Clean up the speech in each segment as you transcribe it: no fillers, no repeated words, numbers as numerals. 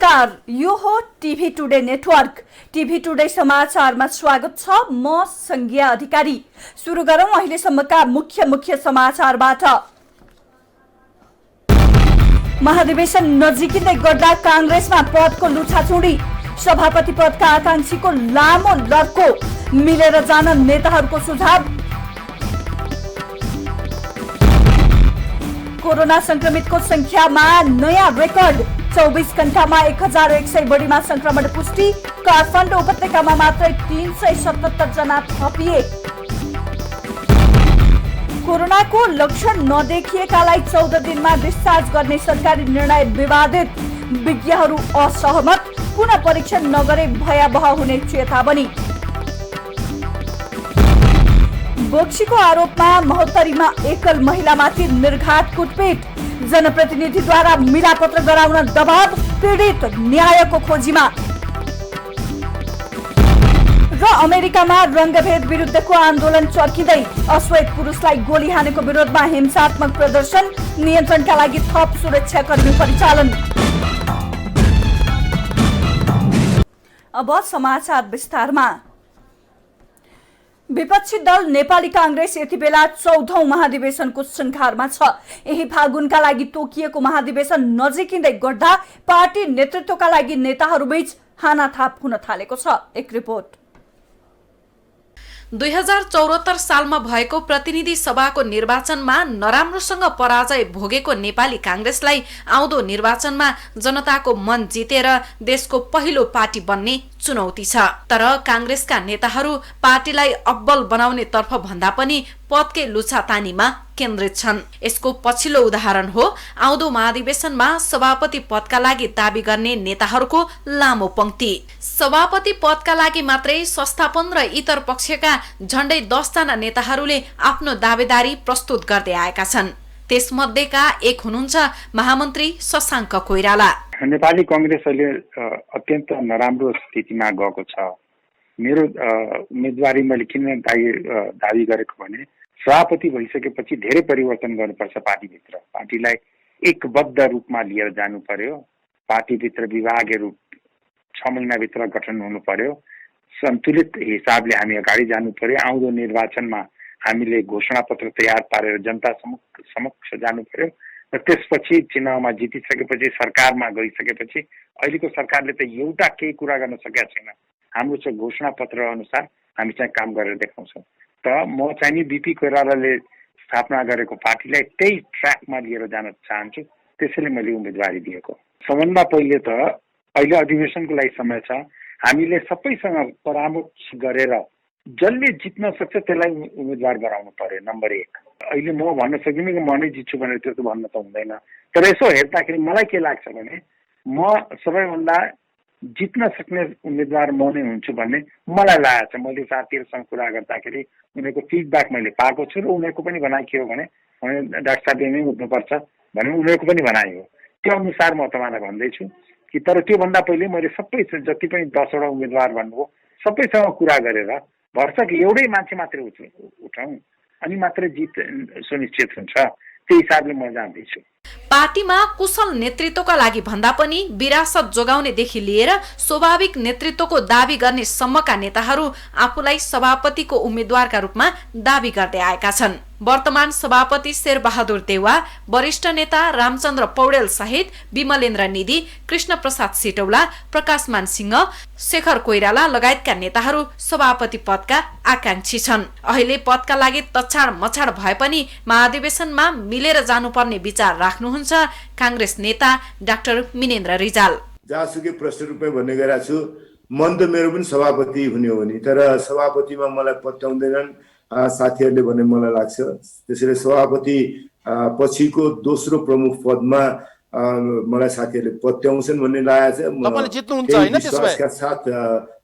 नमस्कार, यो हो TV today network. TV today समाचारमा स्वागत छ। म संज्ञा अधिकारी। सुरु गरौं अहिलेसम्मका मुख्य समाचारबाट। महाधिवेशन नजिकिँदै गर्दा कांग्रेसमा पदको लुछाचुडी, सभापति पदका आकांक्षीको लामो लड्को, मिलेर जान नेताहरूको सुझाव। कोरोना संक्रमितको संख्यामा नयाँ रेकर्ड, 24 घण्टामा 1100 बढीमा संक्रमण पुष्टि। काठमाडौँ उपत्यकामा मात्रै 377 जना थपिए। कोरोनाको लक्षण नदेखिएकालाई 14 दिनमा डिस्चार्ज गर्ने सरकारी निर्णय विवादित, विज्ञहरू असहमत। पुनः परीक्षण नगरे भयावह हुने चेतावनी। बोक्सीको आरोपमा महोत्तरीमा एकल महिलामाथि निर्घात कुटपिट, जनप्रतिनिधिद्वारा मिलापत्र गराउन दबाव, पीडित न्यायको खोजीमा। र अमेरिकामा रंगभेद विरुद्धको आन्दोलन चर्किँदै, अश्वेत पुरुषलाई गोली हानेको विरोधमा हिंसात्मक प्रदर्शन, नियन्त्रणका लागि थप सुरक्षाकर्मी परिचालन। अब समाचार विस्तारमा। विपक्षी दल नेपाली कांग्रेस यति बेला 14औं महाधिवेशनको सङ्घारमा छ। यही फागुनका लागि तोकिएको महाधिवेशन नजिकिँदै गर्दा पार्टी नेतृत्वका लागि नेताहरूबीच हानाथाप हुन थालेको छ। एक रिपोर्ट। 2074 सालमा भएको प्रतिनिधि सभाको निर्वाचनमा नराम्रोसँग पराजय भोगेको नेपाली कांग्रेसलाई आउँदो निर्वाचनमा जनताको मन जितेर देशको पहिलो पार्टी बन्ने चुनौती छ। तर कांग्रेसका नेताहरू पार्टीलाई अब्बल बनाउने तर्फ भन्दा पनि पदकै लुछातानीमा केन्द्रित छन्। यसको पछिल्लो उदाहरण हो आउँदो महाधिवेशनमा सभापति पदका लागि दाबी गर्ने नेताहरूको लामो पंक्ति। सभापति पदका लागि मात्रै संस्थापन र इतर पक्षका झण्डै 10 जना नेताहरूले आफ्नो दावेदारी प्रस्तुत गर्दै आएका छन्। त्यसमध्येका एक हुनुहुन्छ महामन्त्री शशाङ्क कोइराला। नेपाली कांग्रेस अहिले अत्यन्त नराम्रो स्थितिमा गएको छ। मेरो उम्मेदवारी मैले किन दावी गरेको भने सभापति भइसकेपछि धेरै परिवर्तन गर्नुपर्छ पार्टीभित्र। पार्टीलाई एकबद्ध रूपमा लिएर जानु पर्यो। पार्टीभित्र विभागहरू 6 महिनाभित्र गठन हुनु पर्यो। सन्तुलित हिसाबले हामी अगाडि जानु पर्यो। आउँदो निर्वाचनमा हामीले घोषणा पत्र तयार पारेर जनता समक्ष जानु पर्यो र त्यसपछि चुनावमा जितिसकेपछि सरकारमा गइसकेपछि अहिलेको सरकारले त एउटा केही कुरा गर्न सकेका छैन। हाम्रो चाहिँ घोषणा पत्र अनुसार हामी चाहिँ काम गरेर देखाउँछौँ। त म चाहिँ नि बीपी कोइरालाले स्थापना गरेको पार्टीलाई त्यही ट्र्याकमा लिएर जान चाहन्छु। त्यसैले मैले उम्मेदवारी दिएको। सबभन्दा पहिले त अहिले अधिवेशनको लागि समय छ। हामीले सबैसँग परामर्श गरेर जसले जित्न सक्छ त्यसलाई उम्मेदवार गराउनु पर्यो। नम्बर 1। अहिले म भन्न सक्दिनँ कि म नै जित्छु भनेर त्यो त भन्न त हुँदैन। तर यसो हेर्दाखेरि मलाई के लाग्छ भने म सबैभन्दा जित्न सक्ने उम्मेदवार म नै हुन्छु भन्ने मलाई लागेको छ। मैले साथीहरूसँग कुरा गर्दाखेरि उनीहरूको फिडब्याक मैले पाएको छु र उनीहरूको पनि भनाइ के हो भने डाक्टर साहबले नै उठ्नुपर्छ भने उनीहरूको पनि भनाइ हो। त्यो अनुसार म तपाईँलाई भन्दैछु कि तर त्योभन्दा पहिले मैले सबै जति पनि 10 वटा उम्मेदवार भन्नुभयो सबैसँग कुरा गरेर भर्छ कि एउटै मान्छे मात्रै उठाउँ अनि मात्रै जित सुनिश्चित हुन्छ। त्यही हिसाबले म जान्दैछु। पार्टीमा कुशल नेतृत्वका लागि भन्दा पनि विरासत जोगाउनेदेखि लिएर स्वाभाविक नेतृत्वको दावी गर्ने सम्मका नेताहरू आफूलाई सभापतिको उम्मेद्वारका रूपमा दावी गर्दै आएका छन्। वर्तमान सभापति शेरबहादुर देउवा, वरिष्ठ नेता रामचन्द्र पौडेल सहित विमलेन्द्र निधि, कृष्ण प्रसाद सिटौला, प्रकाशमान सिंह, शेखर कोइराला लगायतका नेताहरू सभापति पदका आकांक्षी छन्। अहिले पदका लागि तछाड मछाड भए पनि महाधिवेशनमा मिलेर जानुपर्ने विचार राख्नुहुन्छ कांग्रेस नेता डाक्टर मिनेन्द्र रिजाल। जहाँसुकै प्रश्न रूपमा भन्ने गरेको छु, मन त मेरो पनि सभापति हुने हो नि, तर सभापतिमा मलाई पत्याउँदैनन् साथीहरूले भन्ने मलाई लाग्छ। त्यसैले सभापति पछिको दोस्रो प्रमुख पदमा मलाई साथीहरूले पत्याउँछन् भन्ने लागेको छ। त्यसका साथ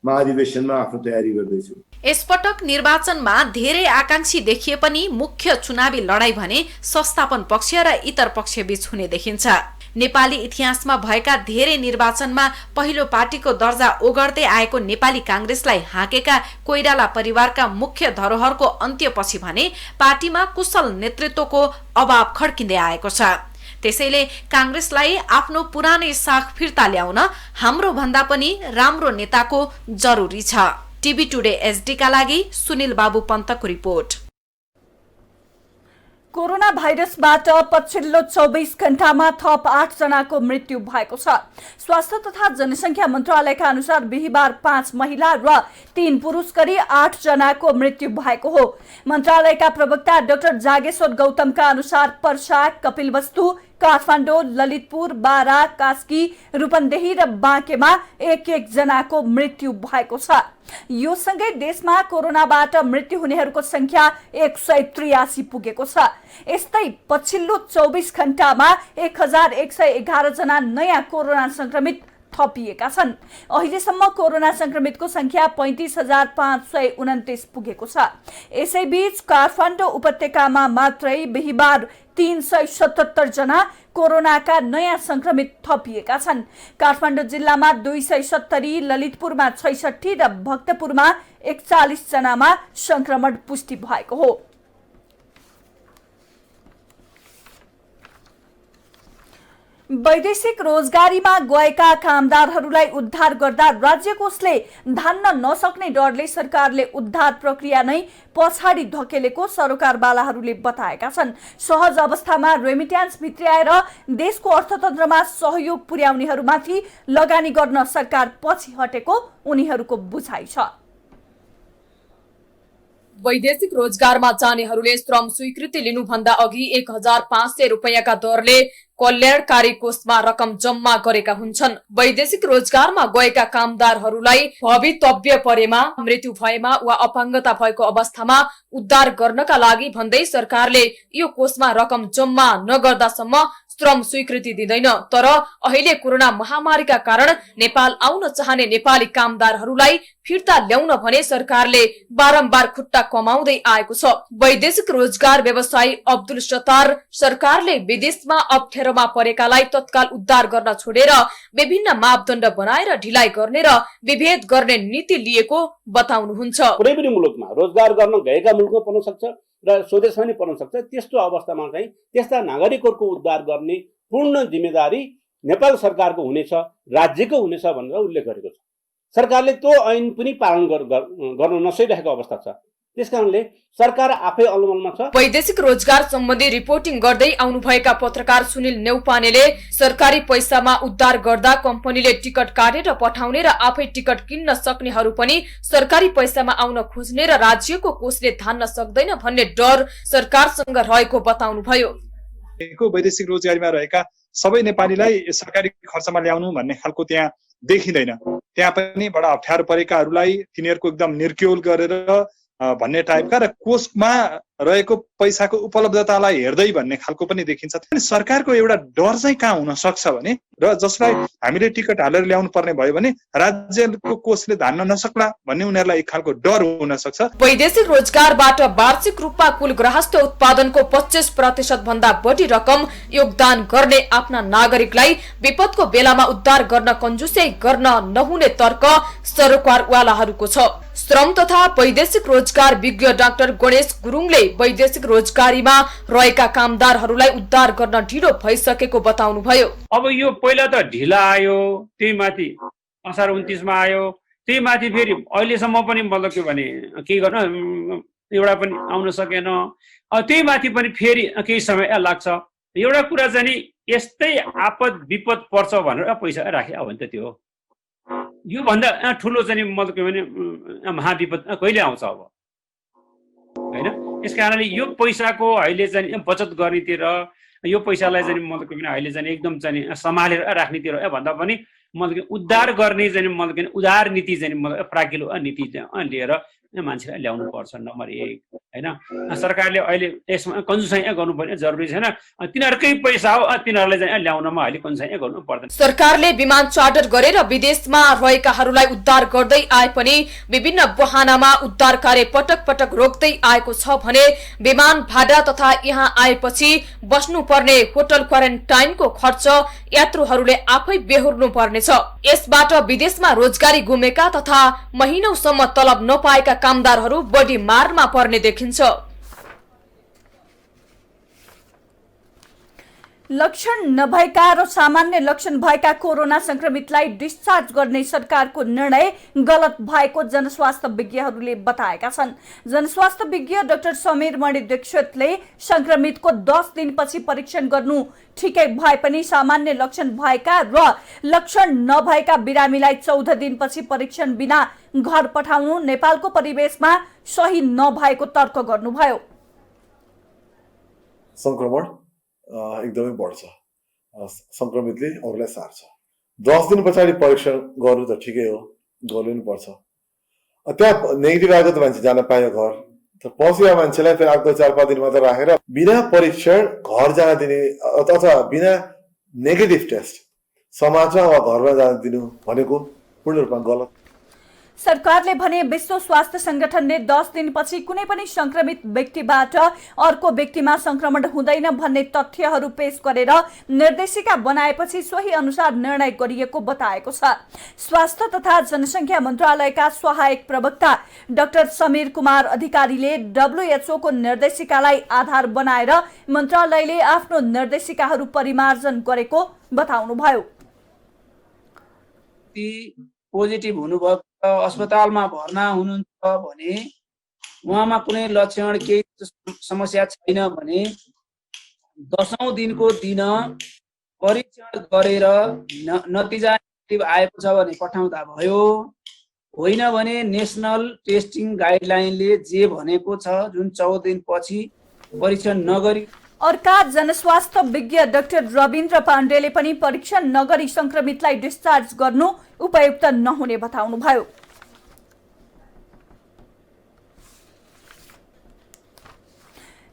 महाधिवेशनमा आफ्नो तयारी गर्दैछु। यसपटक निर्वाचनमा धेरै आकांक्षी देखिए पनि मुख्य चुनावी लडाई भने संस्थापन पक्ष र इतर पक्ष बीच हुने देखिन्छ। नेपाली इतिहासमा भएका धेरै निर्वाचनमा पहिलो पार्टीको दर्जा ओगर्दै आएको नेपाली कांग्रेसलाई हाकेका कोइराला परिवारका मुख्य धरोहरको अन्त्यपछि भने पार्टीमा कुशल नेतृत्वको अभाव खड्किँदै आएको छ। त्यसैले कांग्रेसलाई आफ्नो पुरानै साख फिर्ता ल्याउन हाम्रो भन्दा पनि राम्रो नेताको जरुरी छ। टिभी टुडे एसडी का लागि सुनिल बाबु पन्तको रिपोर्ट। कोरोना भाइरसबाट पछिल्लो 24 घण्टामा थप 8 जनाको मृत्यु भएको छ। स्वास्थ्य तथा जनसंख्या मन्त्रालयका अनुसार बिहीबार 5 महिला र 3 पुरुष गरी 8 जनाको मृत्यु भएको हो। मन्त्रालयका प्रवक्ता डाक्टर जागेश्वर गौतमका अनुसार पर्सा, कपिलवस्तु, काठमाडौँ, ललितपुर, बारा, कास्की, रूपन्देही र बाँकेमा एक जनाको मृत्यु भएको छ। यो सँगै देशमा कोरोनाबाट मृत्यु हुनेहरूको संख्या 183 पुगेको छ। यस्तै पछिल्लो 24 घण्टामा 1111 जना नयाँ कोरोना संक्रमित थपिएका छन्। अहिलेसम्म कोरोना संक्रमितको संख्या 35,529 पुगेको छ। यसैबीच काठमाडौँ उपत्यकामा मात्रै बिहीबार 377 जना कोरोनाका नयाँ संक्रमित थपिएका छन्। काठमाडौँ जिल्लामा 270, ललितपुरमा 66 र भक्तपुरमा 41 जनामा संक्रमण पुष्टि भएको हो। वैदेशिक रोजगारीमा गएका कामदारहरूलाई उद्धार गर्दा राज्य कोषले धान्न नसक्ने डरले सरकारले उद्धार प्रक्रिया नै पछाडि धकेलेको सरोकारवालाहरूले बताएका छन्। सहज अवस्थामा रेमिट्यान्स भित्र्याएर देशको अर्थतन्त्रमा सहयोग पुर्याउनेहरूमाथि लगानी गर्न सरकार पछि हटेको उनीहरूको बुझाइ छ। वैदेशिक रोजगारमा जानेहरूले श्रम स्वीकृति लिनुभन्दा अघि 1500 रुपैयाँका दरले कल्याणकारी कोषमा रकम जम्मा गरेका हुन्छन्। वैदेशिक रोजगारमा गएका कामदारहरूलाई भवितव्य परेमा, मृत्यु भएमा वा अपाङ्गता भएको अवस्थामा उद्धार गर्नका लागि भन्दै सरकारले यो कोषमा रकम जम्मा नगर्दासम्म श्रम स्वीकृति दिँदैन। तर अहिले कोरोना महामारीका कारण नेपाल आउन चाहने नेपाली कामदारहरूलाई फिर्ता ल्याउन भने सरकारले बारम्बार खुट्टा कमाउँदै आएको छ। वैदेशिक रोजगार व्यवसायी अब्दुल सत्तार सरकारले विदेशमा अप्ठ्यारोमा परेकालाई तत्काल उद्धार गर्न छोडेर विभिन्न मापदण्ड बनाएर ढिलाइ गर्ने र विभेद गर्ने नीति लिएको बताउनुहुन्छ। कुनै पनि मुलुकमा रोजगार गर्न गएका मुलुकमा पर्न सक्छ र स्वदेशमा पनि पर्न सक्छ। त्यस्तो अवस्थामा चाहिँ त्यस्ता नागरिकहरूको उद्धार गर्ने पूर्ण जिम्मेदारी नेपाल सरकारको हुनेछ, राज्यको हुनेछ भनेर उल्लेख गरेको छ। सरकारले त्यो ऐन पनि पालन गर्न नसकिरहेको अवस्था छ। त्यसकारणले सरकार आफै अलमलमा छ। वैदेशिक रोजगार सम्बन्धी रिपोर्टिङ गर्दै आउनुभएका पत्रकार सुनिल नेउपानेले सरकारी पैसामा उद्धार गर्दा कम्पनीले टिकट काटेर पठाउने र आफै टिकट किन्न सक्नेहरू पनि सरकारी पैसामा आउन खोज्ने र राज्यको कोषले धान्न सक्दैन भन्ने डर सरकारसँग रहेको बताउनुभयो। वैदेशिक रोजगारीमा रहेका सबै नेपालीलाई सरकारी खर्चमा ल्याउनु भन्ने खालको त्यहाँ देखिँदैन। त्यहाँ पनि बडा अप्ठ्यारो परेकाहरूलाई तिनीहरूको एकदम निर्क्योल गरेर भन्ने टाइपका र कोषमा रहेको पैसाको उपलब्धतालाई हेर्दै भन्ने खालको पनि देखिन्छ। सरकारको एउटा डर चाहिँ कहाँ हुन सक्छ भने, र जसलाई हामीले टिकट हालेर ल्याउनु पर्ने भयो भने राज्यको कोषले धान्न नसक्ला भन्ने उनीहरूलाई एक खालको डर हुन सक्छ। वैदेशिक रोजगारबाट वार्षिक रूपमा कुल गृहस्थ उत्पादनको 25% भन्दा बढी रकम योगदान गर्ने आफ्ना नागरिकलाई विपदको बेलामा उद्धार गर्न कन्जुसै गर्न नहुने तर्क सरकारवालाहरूको छ। श्रम तथा वैदेशिक रोजगार विज्ञ डाक्टर गणेश गुरुङले वैदेशिक रोजगारीमा रहेका कामदारहरूलाई उद्धार गर्न ढिलो भइसकेको बताउनुभयो। अब यो पहिला त ढिला आयो, त्यही माथि असार 29 मा आयो, त्यही माथि फेरि अहिलेसम्म पनि मतलब के भने के गर्न एउटा पनि आउन सकेन, त्यही माथि पनि फेरि केही समय लाग्छ। एउटा कुरा चाहिँ नि यस्तै आपद विपद पर्छ भनेर पैसा राखे हो भने त त्यो यो भन्दा ठुलो चाहिँ मतलब के भने महाविपद कहिले आउँछ अब हैन। यस कारणले यो पैसाको अहिले चाहिँ बचत गर्नेतिर, यो पैसालाई चाहिँ मतलब के भने अहिले चाहिँ एकदम चाहिँ सम्हालेर राख्नेतिर भन्दा पनि मतलब के उद्धार गर्ने चाहिँ मतलब के उदार नीति चाहिँ मतलब प्राकिलो नीति लिएर मान्छेलाई ल्याउनु पर्छ। नम्बर 1 हैन। सरकारले अहिले यसमा कन्जुसाइ गर्नुपर्ने जरुरी छैन। तिनीहरुकै पैसा हो, तिनीहरुलाई चाहिँ ल्याउनमा अहिले कन्जुसाइ गर्नु पर्दैन। सरकारले विमान चार्टर गरेर विदेशमा रहेकाहरूलाई उद्धार गर्दै आए पनि विभिन्न बहानामा उद्धार कार्य पटक पटक रोक्दै आएको छ भने विमान भाडा तथा यहाँ आएपछि बस्नुपर्ने होटल क्वारेन्टाइनको खर्च यात्रुहरूले आफै बेहोर्नु पर्नेछ। यसबाट विदेशमा रोजगारी गुमेका तथा महिनौसम्म तलब नपाएका कामदारहरू बढी मारमा पर्ने देखिन्छ। लक्षण नभएका र सामान्य लक्षण भएका कोरोना संक्रमितलाई डिस्चार्ज गर्ने सरकारको निर्णय गलत भएको जनस्वास्थ्य विज्ञहरूले बताएका छन्। जनस्वास्थ्य विज्ञ डाक्टर समीर मणि दीक्षितले संक्रमितको 10 दिनपछि परीक्षण गर्नु ठिकै भए पनि सामान्य लक्षण भएका र लक्षण नभएका बिरामीलाई 14 दिनपछि परीक्षण बिना घर पठाउनु नेपालको परिवेशमा सही नभएको तर्क गर्नुभयो। संक्रमण एकदमै बढ्छ, संक्रमितले अरूलाई सार्छ। 10 दिन पछाडि परीक्षण गर्नु त ठिकै हो, गर्नु नि पर्छ। त्यहाँ नेगेटिभ आएको त मान्छे जान पायो घर, त पसेका मान्छेलाई फेरि अर्को 4-5 दिन मात्र राखेर बिना परीक्षण घर जान दिने अथवा बिना नेगेटिभ टेस्ट समाजमा वा घरमा जान दिनु भनेको पूर्ण रूपमा गलत। सरकारले भने विश्व स्वास्थ्य संगठनले 10 दिनपछि कुनै पनि संक्रमित व्यक्तिबाट अर्को व्यक्तिमा संक्रमण हुँदैन भन्ने तथ्यहरू पेश गरेर निर्देशिका बनाएपछि सोही अनुसार निर्णय गरिएको बताएको छ। स्वास्थ्य तथा जनसंख्या मन्त्रालयका सहायक प्रवक्ता डाक्टर समीर कुमार अधिकारीले WHO को निर्देशिकालाई आधार बनाएर मन्त्रालयले आफ्नो निर्देशिकाहरू परिमार्जन गरेको बताउनुभयो। पोजिटिभ हुनुभयो, अस्पतालमा भर्ना हुनुहुन्छ भने उहाँमा कुनै लक्षण केही समस्या छैन भने 10औं दिनको दिन परीक्षण गरेर नतिजा नेगेटिभ आएको छ भने पठाउँदा भयो। होइन भने नेसनल टेस्टिङ गाइडलाइनले जे भनेको छ जुन 14 दिनपछि परीक्षण नगरी। अर्का जनस्वास्थ्य विज्ञ डाक्टर रविन्द्र पाण्डेले पनि परीक्षण नगरी संक्रमितलाई डिस्चार्ज गर्नु उपयुक्त नहुने बताउनुभयो।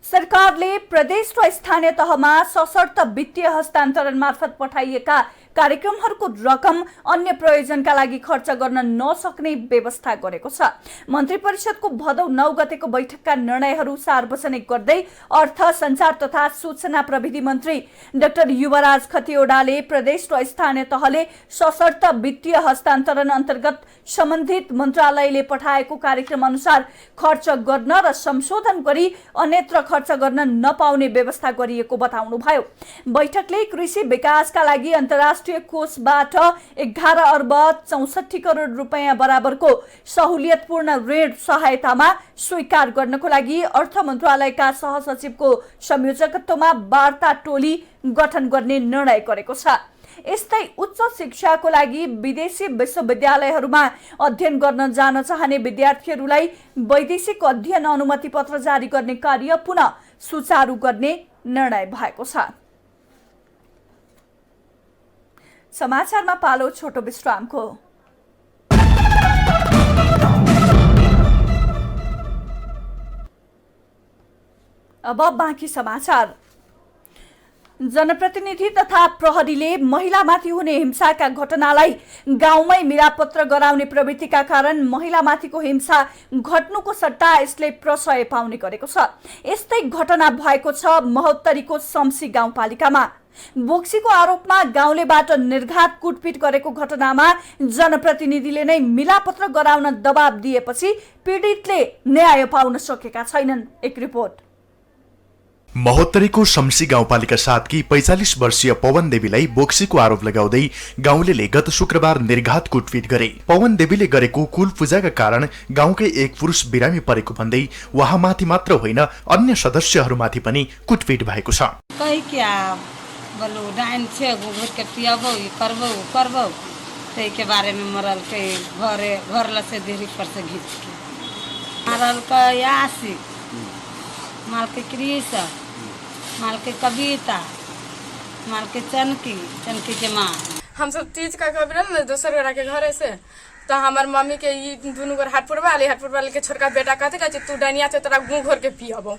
सरकारले प्रदेश र स्थानीय तहमा सशर्त वित्तीय हस्तान्तरण मार्फत पठाइएका कार्यक्रमहरूको रकम अन्य प्रयोजनका लागि खर्च गर्न नसक्ने व्यवस्था गरेको छ। मन्त्री परिषदको भदौ 9 गतेको बैठकका निर्णयहरू सार्वजनिक गर्दै अर्थ सञ्चार तथा सूचना प्रविधि मन्त्री डाक्टर युवराज खतिवडाले प्रदेश र स्थानीय तहले सशर्त वित्तीय हस्तान्तरण अन्तर्गत सम्बन्धित मन्त्रालयले पठाएको कार्यक्रम अनुसार खर्च गर्न र संशोधन गरी अन्यत्र खर्च गर्न नपाउने व्यवस्था गरिएको बताउनुभयो। बैठकले कृषि विकासका लागि अन्तर्राष्ट्रिय कोषबाट 11 अर्ब 64 करोड रुपैयाँ बराबरको सहुलियतपूर्ण ऋण सहायतामा स्वीकार गर्नको लागि अर्थ मन्त्रालयका सहसचिवको संयोजकत्वमा वार्ता टोली गठन गर्ने निर्णय गरेको छ। यस्तै उच्च शिक्षाको लागि विदेशी विश्वविद्यालयहरूमा अध्ययन गर्न जान चाहने विद्यार्थीहरूलाई वैदेशिक अध्ययन अनुमति पत्र जारी गर्ने कार्य पुनः सुचारू गर्ने निर्णय भएको छ। समाचारमा पालो छोटो विश्रामको। अब बाँकी समाचार। जनप्रतिनिधि तथा प्रहरीले महिलामाथि हुने हिंसाका घटनालाई गाउँमै मिलापत्र गराउने प्रवृत्तिका कारण महिलामाथिको हिंसा घट्नुको सट्टा यसले प्रशय पाउने गरेको छ। यस्तै घटना भएको छ महोत्तरीको शम्सी गाउँपालिकामा। बोक्सीको आरोपमा गाउँलेबाट निर्घात कुटपिट गरेको घटनामा जनप्रतिनिधिले नै मिलापत्र गराउन दबाब दिएपछि पीडितले न्याय पाउन सकेका छैनन्। एक रिपोर्ट। महोत्तरीको शम्सी गाउँपालिका 7 की 45 वर्षीय पवन देवीलाई बोक्सीको आरोप लगाउँदै गाउँलेले गत शुक्रबार निर्घात कुटपिट गरे। पवन देवीले गरेको कुल पूजाका कारण गाउँकै एक पुरुष बिरामी परेको भन्दै उहाँमाथि मात्र होइन अन्य सदस्यहरूमाथि पनि कुटपिट भएको छ। बोलो डाइन छे घुर के पियाबो करबो करबो ते के बारे में मरल के घरला से देरी पर से घिच के मरल का यासी माल के क्रिस माल के कविता माल के चनकी के माँ। हम सब तीज का खबर ना दोसर गोरा के घर से तो हमार मम्मी के ये दोनों गोर हाटपुर वाले के छोटका बेटा कहते तू डानिया से तोरा गुँ घोर के पियाबो।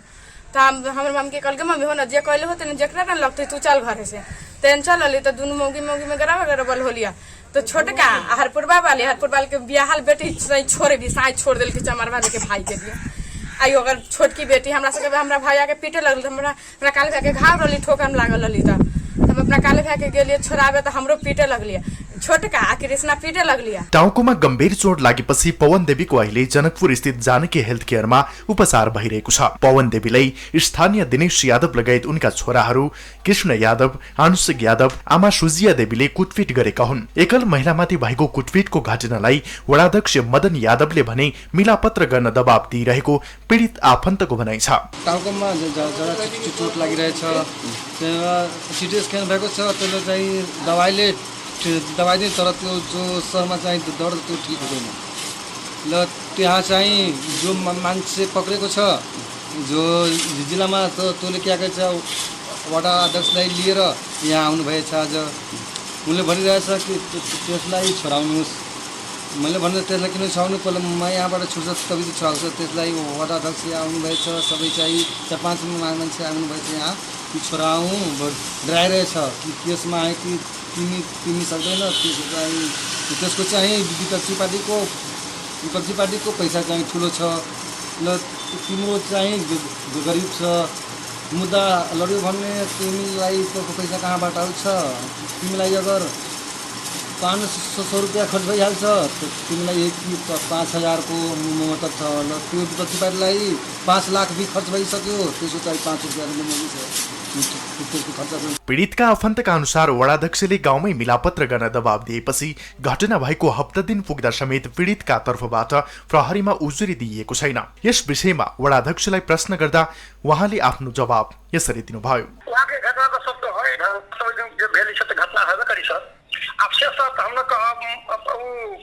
तो हमारे मम्मी के कल के मम्मी हो ना जे कहले हो तेने जकरा ना लगते तू चल घरे से तेन चल अली तो दोनों मौगी में गरा बल हो लिया। तो छोटका हरपुर वाले के बियाहल बेटी छोड़ दी साई छोड़ दिल के चमार वाले के भाई के दिया। आई अगर छोटकी बेटी हमरा सबके हमरा भैया के पीटे लगल हमरा काले भाई के घाव रही ठोकर लागल रही तो हम अपना काले भाई के गेलिए छोड़ावे तो हमरो पीटे लगलिए। छोटका आ कृष्णा पीटे लगलिया। टाउकोमा गम्भीर चोट लागेपछि पवन देवीको अहिले जनकपुर स्थित जानकी हेल्थ केयरमा उपचार भइरहेको छ। पवन देवीलाई स्थानीय दिनेश यादव लगायत उनका छोराहरू कृष्ण यादव, आंशिक यादव, आमा सुजिया देवीले कुटपिट गरेका हुन्। एकल महिलामाथि भएको कुटपिटको घटनालाई वडाध्यक्ष मदन यादवले भने मिलापत्र गर्न दबाब दिइरहेको पीडित आफन्तको भनाइ छ। टाउकोमा चोट लागिरहेछ, सिटी स्क्यान भएको छ, त्यसले चाहिँ दबाई दिए तर त्यो जो सहरमा चाहिँ दर्द त्यो ठिक हुँदैन। ल त्यहाँ चाहिँ जो मान्छे पक्रेको छ, जो जिल्लामा तँले क्या छ वडा अध्यक्षलाई लिएर यहाँ आउनुभएछ। आज उनले भनिरहेछ कि त्यसलाई छोडाउनुहोस्। मैले भन्दा त्यसलाई किन छोड्नु, पहिला म यहाँबाट छुट्छ तभी त छोड्छ। त्यसलाई वडा अध्यक्ष आउनुभएछ, सबै चाहिँ 4-5 मान्छे आउनुभएछ यहाँ कि छोराउँ डराइरहेछ कि केसमा आयो कि तिमी सक्दैन। त्यसको चाहिँ विपक्षी पार्टीको पैसा चाहिँ ठुलो छ। ल तिम्रो चाहिँ गरिब छ, मुद्दा लड्यो भने तिमीलाई पैसा कहाँबाट आउँछ? तिमीलाई अगर 500 रुपियाँ खर्च भइहाल्छ, तिमीलाई 5,000 को मतलब छ। ल त्यो विपक्षी पार्टीलाई 5 लाख भी खर्च भइसक्यो, त्यसको चाहिँ 5 रुपियाँ मुली छ। पीडितका आफन्तका अनुसार वडाध्यक्षले गाउँमै मिलापत्र गर्न दबाब दिएपछि घटना भएको हप्ता दिन पुग्दा समेत पीडितका तर्फबाट प्रहरीमा उजुरी दिइएको छैन। यस विषयमा वडाध्यक्षलाई प्रश्न गर्दा उहाँले आफ्नो जवाब यसरी दिनुभयो। आपसे साथ हम लोग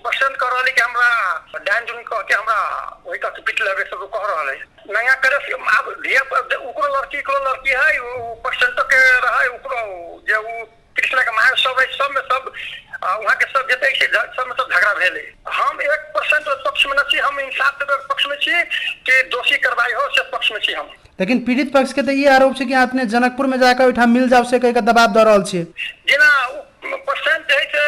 पर्सन कर रहा है कि हमरा डाइन जुन कह के हमरा वही का पिट लगे सब कह रहा है नया करे अब धिया उकरो लड़की है वो पर्सन तो के रहा है उकरो जे वो कृष्णा के मार सब में सब वहाँ के सब जते सब में सब झगड़ा भेले। हम 1% पक्ष में नहीं, हम इंसाफ के पक्ष में छी कि दोषी कार्रवाई हो से पक्ष में छी हम। लेकिन पीड़ित पक्ष के तो ये आरोप है कि आपने जनकपुर में जाकर उठा मिल जाओ से कहीं का दबाव दे रहा छे। जेना पर्सेंट है से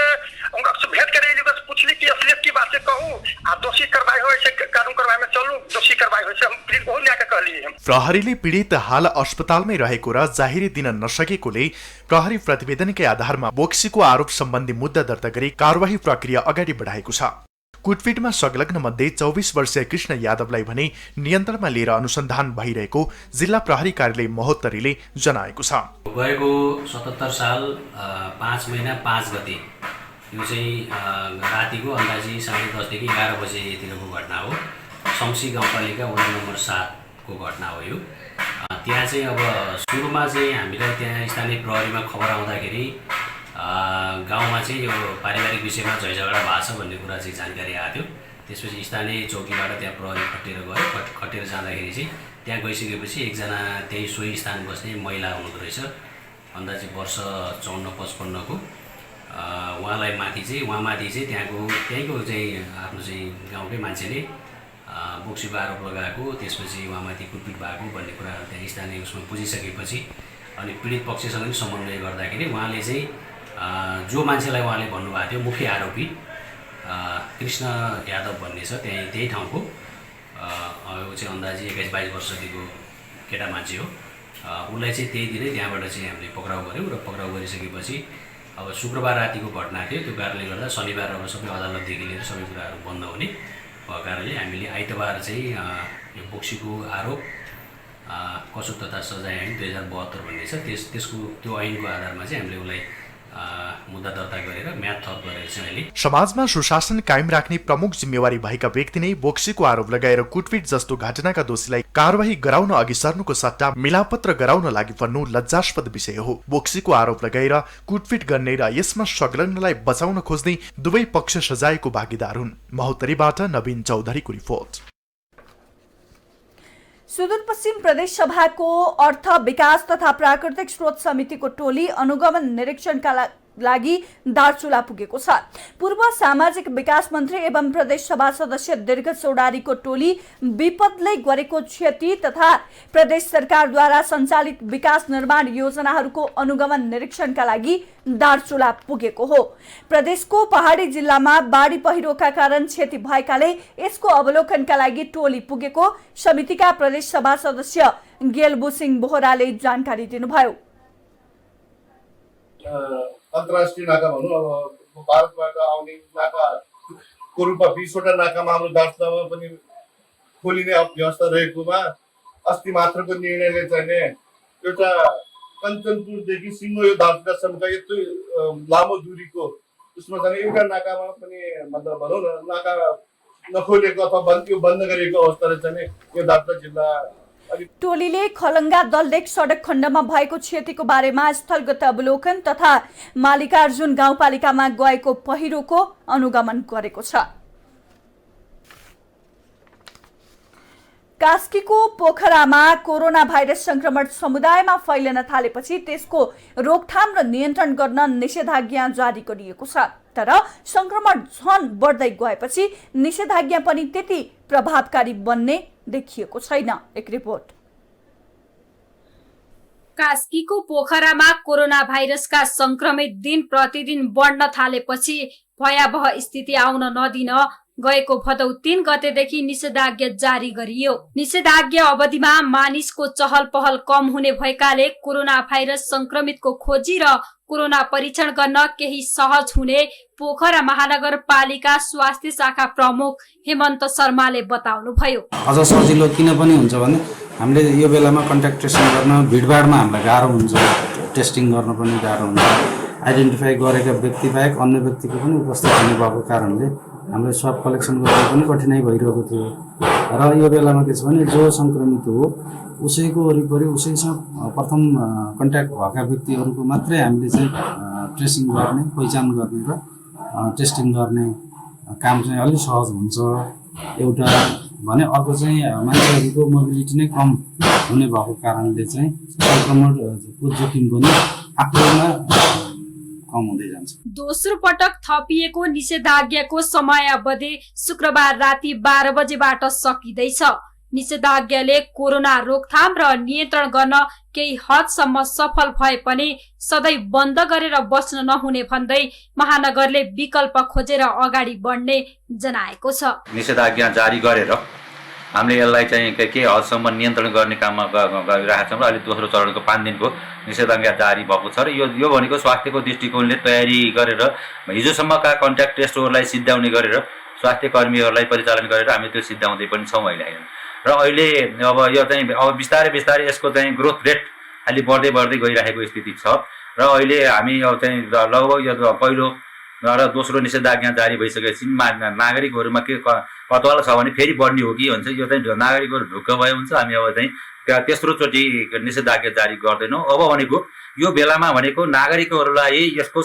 उनका भेंट करे लिए बस पूछली कि असलियत की बातें कहूं आ दोषी कार्रवाई हो से कानून कार्रवाई में चलू, दोषी कार्रवाई हो से हम पीड़ित बहुत ल्याके कहलिए। प्रहरीले पीडित हाल अस्पतालमै रहेको र जाहेरी दिन नसकेकोले प्रहरी प्रतिवेदनकै आधारमा बोक्सीको आरोप सम्बन्धी मुद्दा दर्ता गरी कारबाही प्रक्रिया अगाडि बढाएको छ। कुटपिटमा संलग्न मध्ये 24 वर्षीय कृष्ण यादवलाई भने नियन्त्रणमा लिएर अनुसन्धान भइरहेको जिल्ला प्रहरी कार्यालय महोत्तरीले जनाएको छ। गएको 77 साल 5 महिना 5 गते यो चाहिँ रातिको अन्दाजी 10:30 देखि 11 बजेतिरको घटना हो। शमसी गाउँपालिका वडा नम्बर 7 को घटना हो यो। त्यहाँ चाहिँ अब सुरुमा चाहिँ हामीलाई त्यहाँ स्थानीय प्रहरीमा खबर आउँदाखेरि गाउँमा चाहिँ यो पारिवारिक विषयमा झैझगडा भएको छ भन्ने कुरा चाहिँ जानकारी आएको थियो। त्यसपछि स्थानीय चौकीबाट त्यहाँ प्रहरी खटेर गयो। खटेर जाँदाखेरि चाहिँ त्यहाँ गइसकेपछि एकजना त्यही सोही स्थान बस्ने महिला हुनुहुँदो रहेछ, अन्दाजी वर्ष 54-55 को। उहाँलाई माथि चाहिँ त्यहीँको चाहिँ आफ्नो चाहिँ गाउँकै मान्छेले बोक्सीको आरोप लगाएको, त्यसपछि उहाँमाथि कुटपिट भएको भन्ने कुरा त्यहाँ स्थानीय उसमा बुझिसकेपछि अनि पीडित पक्षसँग पनि समन्वय गर्दाखेरि उहाँले चाहिँ जो मान्छेलाई उहाँले भन्नुभएको थियो मुख्य आरोपी कृष्ण यादव भन्ने छ त्यही ठाउँको, ऊ चाहिँ अन्दाजी 21-22 वर्षदेखिको केटा मान्छे हो। उसलाई चाहिँ त्यही दिनै त्यहाँबाट चाहिँ हामीले पक्राउ गऱ्यौँ र पक्राउ गरिसकेपछि अब शुक्रबार रातिको घटना थियो। त्यो कारणले गर्दा शनिबार अब सबै अदालतदेखि लिएर सबै कुराहरू बन्द हुने भएको कारणले हामीले आइतबार चाहिँ यो बोक्सीको आरोप कसुर तथा सजाय ऐन 2072 भन्ने छ त्यसको त्यो ऐनको आधारमा चाहिँ हामीले उसलाई मुद्दा दर्ता गरेर म्याद थप गरेर चाहिँ अहिले समाजमा सुशासन कायम राख्ने प्रमुख जिम्मेवारी भएका व्यक्ति नै बोक्सीको आरोप लगाएर कुटपिट जस्तो घटनाका दोषीलाई कारबाही गराउन अघि सर्नुको सट्टा मिलापत्र गराउन लागि पर्नु लज्जास्पद विषय हो। बोक्सीको आरोप लगाएर कुटपिट गर्ने र यसमा संलग्नलाई बचाउन खोज्ने दुवै पक्ष सजायको भागीदार हुन्। महोत्तरीबाट नवीन चौधरीको रिपोर्ट। सुदूरपश्चिम प्रदेश सभाको अर्थ विकास तथा प्राकृतिक स्रोत समितिको टोली अनुगमन निरीक्षणका लागि दार्चुला पुगेको छ। पूर्व सामाजिक विकास मन्त्री एवं प्रदेश सभा सदस्य दीर्घ चौडारीको टोली विपदले गरेको क्षति तथा प्रदेश सरकारद्वारा सञ्चालित विकास निर्माण योजनाहरूको अनुगमन निरीक्षणका लागि दार्चुला पुगेको हो। प्रदेशको पहाडी जिल्लामा बाढी पहिरोका कारण क्षति भएकाले यसको अवलोकनका लागि टोली पुगेको समितिका प्रदेश सभा सदस्य गेलबुसिंह बोहराले जानकारी दिनुभयो। अन्तर्राष्ट्रिय नाका भनौँ अब भारतबाट आउने नाकाको रूपमा 20वटा नाकामा हाम्रो दार्चुलामा पनि खोलिने व्यवस्था रहेकोमा अस्ति मात्रको निर्णयले चाहिँ एउटा कञ्चनपुरदेखि सिङ्गो यो दार्चुलासम्मका यत्रो लामो दूरीको उसमा चाहिँ एउटा नाकामा पनि मतलब भनौँ न नाका नखोलेको अथवा यो बन्द गरिएको अवस्थाले चाहिँ यो दार्चुला जिल्ला टोलीले खलङ्गा दललेक सडक खण्डमा भएको क्षतिको बारेमा स्थलगत अवलोकन तथा मालिकार्जुन गाउँपालिकामा गएको पहिरोको अनुगमन गरेको छ। कास्कीको पोखरामा कोरोना भाइरस संक्रमण समुदायमा फैलिन थालेपछि त्यसको रोकथाम र नियन्त्रण गर्न निषेधाज्ञा जारी गरिएको छ। तर संक्रमण झन बढ्दै गएपछि निषेधाज्ञा पनि त्यति प्रभावकारी बन्ने देखिएको छैन। एक रिपोर्ट। कास्कीको पोखरामा कोरोना भाइरसका संक्रमित दिन प्रतिदिन बढ्न थालेपछि भयावह स्थिति आउन नदिन गएको भदौ 3 गतेदेखि निषेधाज्ञा जारी गरियो। निषेधाज्ञा अवधिमा मानिसको चहल पहल कम हुने भएकाले कोरोना भाइरस संक्रमितको खोजी र कोरोना परीक्षण गर्न केही सहज हुने पोखरा महानगरपालिका स्वास्थ्य शाखा प्रमुख हेमन्त शर्माले बताउनुभयो। अझ सजिलो किन पनि हुन्छ भने हामीले यो बेलामा कन्ट्याक्ट ट्रेसिङ गर्न भिडभाडमा हामीलाई गाह्रो हुन्छ, टेस्टिङ गर्न पनि गाह्रो हुन्छ। आइडेन्टिफाई गरेका व्यक्ति बाहेक अन्य व्यक्तिको पनि उपस्थित हुने भएको कारणले हामीले स्वाब कलेक्सन गर्न पनि कठिनाइ भइरहेको थियो। र यो बेलामा के छ भने जो संक्रमित हो उसैको वरिपरि उसैसँग प्रथम कन्ट्याक्ट भएका व्यक्तिहरूको मात्रै हामीले चाहिँ ट्रेसिङ गर्ने, पहिचान गर्ने र टेस्टिङ गर्ने काम चाहिँ अलि सहज हुन्छ एउटा भने। अर्को चाहिँ मान्छेहरूको मोबिलिटी नै कम हुने भएको कारणले चाहिँ संक्रमणको जोखिम पनि आफैमा कम हुँदै जान्छ। दोस्रो पटक थपिएको निषेधाज्ञाको समयावधि शुक्रबार राति 12 बजेबाट सकिँदैछ। निषेधाज्ञाले कोरोना रोकथाम र नियन्त्रण गर्न केही हदसम्म सफल भए पनि सधैँ बन्द गरेर बस्न नहुने भन्दै महानगरले विकल्प खोजेर अगाडि बढ्ने जनाएको छ। निषेधाज्ञा जारी गरेर हामीले यसलाई चाहिँ केही हदसम्म नियन्त्रण गर्ने काममा गरिरहेका छौँ र अहिले दोस्रो चरणको 5 दिनको निषेधाज्ञा जारी भएको छ। र यो भनेको स्वास्थ्यको दृष्टिकोणले तयारी गरेर हिजोसम्मका कन्ट्याक्ट टेस्टहरूलाई सिद्ध्याउने गरेर स्वास्थ्य कर्मीहरूलाई परिचालन गरेर हामी त्यो सिद्ध्याउँदै पनि छौँ अहिले। र अहिले अब यो चाहिँ अब बिस्तारै बिस्तारै यसको चाहिँ ग्रोथ रेट अलि बढ्दै गइरहेको स्थिति छ। र अहिले हामी चाहिँ लगभग यो पहिलो र दोस्रो निषेधाज्ञा जारी भइसकेपछि नागरिकहरूमा के कतवाला छ भने फेरि बढ्ने हो कि भन्छ, यो चाहिँ नागरिकहरू ढुक्क भए हुन्छ। हामी अब चाहिँ तेस्रो चोटि निषेधाज्ञा जारी गर्दैनौँ। अब भनेको यो बेलामा भनेको नागरिकहरूलाई यसको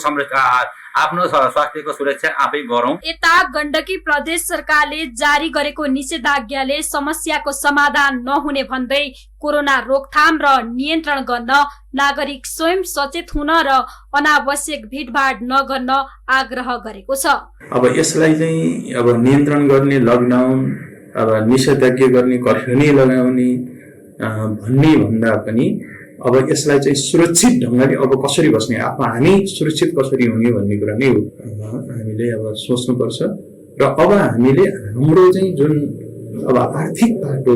आफ्नो स्वास्थ्यको सुरक्षा आफै गरौँ। यता गण्डकी प्रदेश सरकारले जारी गरेको निषेधाज्ञाले समस्याको समाधान नहुने भन्दै कोरोना रोकथाम र नियन्त्रण गर्न नागरिक स्वयं सचेत हुन र अनावश्यक भिडभाड नगर्न आग्रह गरेको छ। अब यसलाई चाहिँ अब नियन्त्रण गर्ने लकडाउन, अब निषेधाज्ञा गर्ने, कर्फ्यू नै लगाउने भन्ने भन्दा पनि अब यसलाई चाहिँ सुरक्षित ढङ्गले अब कसरी बस्ने, हामी सुरक्षित कसरी हुने भन्ने कुरा नै हो हामीले अब सोच्नुपर्छ। र अब हामीले हाम्रो चाहिँ जुन अब आर्थिक बाटो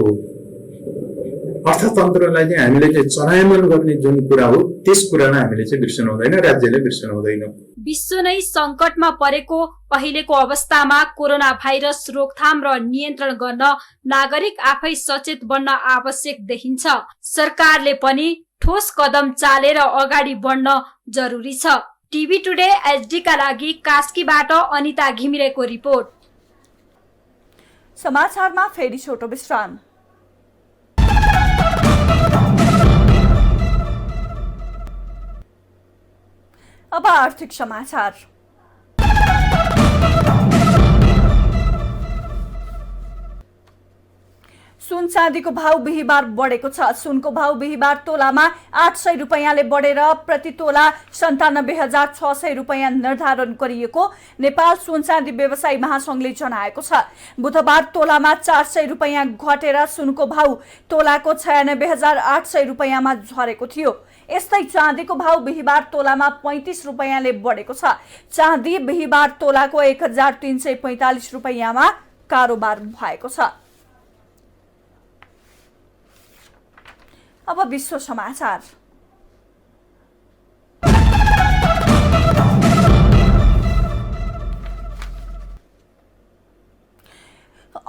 अर्थतन्त्रलाई चाहिँ हामीले चाहिँ चलायमान गर्ने जुन कुरा हो त्यस कुरालाई हामीले चाहिँ बिर्सनु हुँदैन, राज्यले बिर्सनु हुँदैन। विश्व नै संकटमा परेको अहिलेको अवस्थामा कोरोना भाइरस रोकथाम र नियन्त्रण गर्न नागरिक आफै सचेत बन्न आवश्यक देखिन्छ। सरकारले पनि ठोस कदम चालेर अगाडि बढ्न जरुरी छ। टिभी टुडे एचडी का लागि कास्कीबाट अनिता घिमिरेको रिपोर्ट। समाचारमा फेरि छोटो विश्राम। अब आर्थिक समाचार। सुन चाँदीको भाव बिहिबार बढेको छ। सुनको भाव बिहिबार तोलामा 800 रुपैयाँले बढेर प्रति तोला 97,600 रुपैयाँ निर्धारण गरिएको नेपाल सुन चाँदी व्यवसायी महासंघले जनाएको छ। बुधबार तोलामा 400 रुपैयाँ घटेर सुनको भाव तोलाको 96,800 रुपैयाँमा झरेको थियो। यस्तै चाँदीको भाव बिहिबार तोलामा 35 रुपैयाँले बढेको छ। चाँदी बिहिबार तोलाको 1,345 रुपैयाँमा कारोबार भएको छ। अब विश्व समाचार।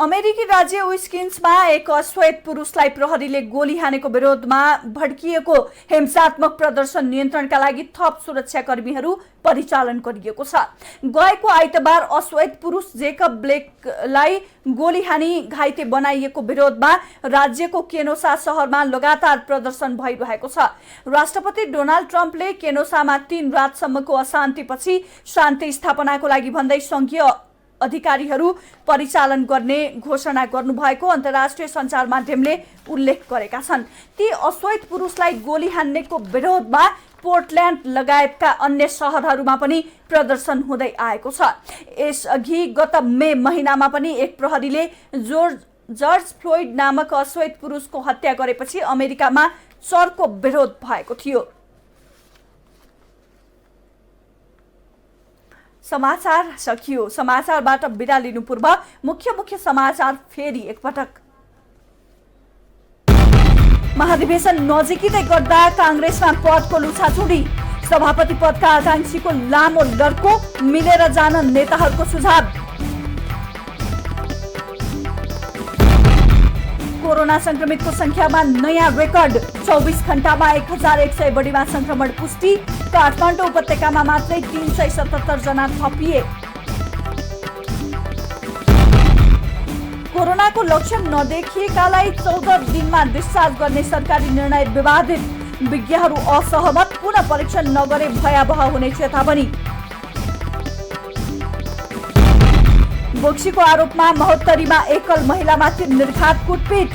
अमेरिकी राज्य विस्किन्समा एक अश्वेत पुरुषलाई प्रहरीले गोली हानेको विरोधमा भड्किएको हिंसात्मक प्रदर्शन नियन्त्रणका लागि थप सुरक्षाकर्मीहरू परिचालन गरिएको छ। गएको आइतबार अश्वेत पुरुष जेकब ब्लेकलाई गोली हानी घाइते बनाइएको विरोधमा राज्यको केनोसा शहरमा लगातार प्रदर्शन भइरहेको छ। राष्ट्रपति डोनाल्ड ट्रम्पले केनोसामा 3 रातसम्मको अशान्तिपछि शान्ति स्थापनाको लागि भन्दै संघीय अधिकारीहरू परिचालन गर्ने घोषणा गर्नुभएको अन्तर्राष्ट्रिय सञ्चार माध्यमले उल्लेख गरेका छन्। ती अश्वेत पुरुषलाई गोली हान्नेको विरोधमा पोर्टल्यान्ड लगायतका अन्य शहरहरूमा पनि प्रदर्शन हुँदै आएको छ। यसअघि गत मे महिनामा पनि एक प्रहरीले जर्ज फ्लोइड नामक अश्वेत पुरुषको हत्या गरेपछि अमेरिकामा चर्को विरोध भएको थियो। समाचार सकियो। समाचारबाट बिदा लिनु पूर्व मुख्य समाचार फेरि एकपटक। महाधिवेशन नजिकै गर्दा कांग्रेसमा पदको लुछाचुडी, सभापति पदका आकांक्षीको लामो लड्को, मिलेर जान नेताहरूको सुझाव। कोरोना संक्रमितको संख्यामा नयाँ रेकर्ड, 24 घण्टामा 1100 बढीमा संक्रमण पुष्टि। काठमाडौँ उपत्यकामा मात्रै 377 जना थपिए। कोरोनाको लक्षण नदेखिएकालाई 14 दिनमा डिस्चार्ज गर्ने सरकारी निर्णय विवादित, विज्ञहरू असहमत, पुनः परीक्षण नगरे भयावह हुने चेतावनी। बोक्सीको आरोपमा महोत्तरीमा एकल महिलामाथि निर्घात कुटपिट,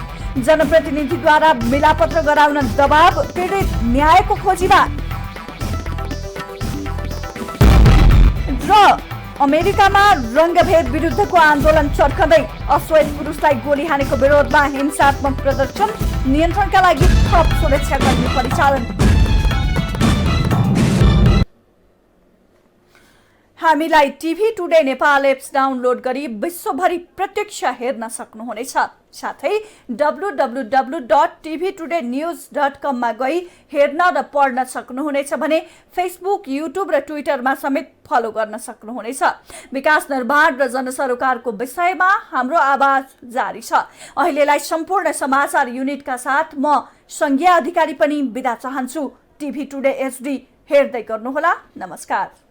जनप्रतिनिधिद्वारा मिलापत्र गराउन दबाव, पीडित न्यायको खोजीमा। र अमेरिकामा रंगभेद विरुद्धको आन्दोलन चर्कँदै, अश्वेत पुरुषलाई गोली हानेको विरोधमा हिंसात्मक प्रदर्शन नियन्त्रणका लागि थप सुरक्षाकर्मी परिचालन। हामीलाई TV today Nepal apps download गरी विश्वभरि प्रत्यक्ष हेर्न सक्नुहुनेछ। साथै www.tvtoday.news.com मा गई हेर्न र पढ्न सक्नुहुनेछ भने फेसबुक, युट्युब र ट्विटरमा समेत फलो गर्न सक्नुहुनेछ। विकास निर्माण र जनसरोकारको विषयमा हाम्रो आवाज जारी छ। अहिलेलाई सम्पूर्ण समाचार युनिटका साथ म संज्ञा अधिकारी पनि बिदा चाहन्छु। टिभी टुडे एचडी हेर्दै गर्नुहोला। नमस्कार।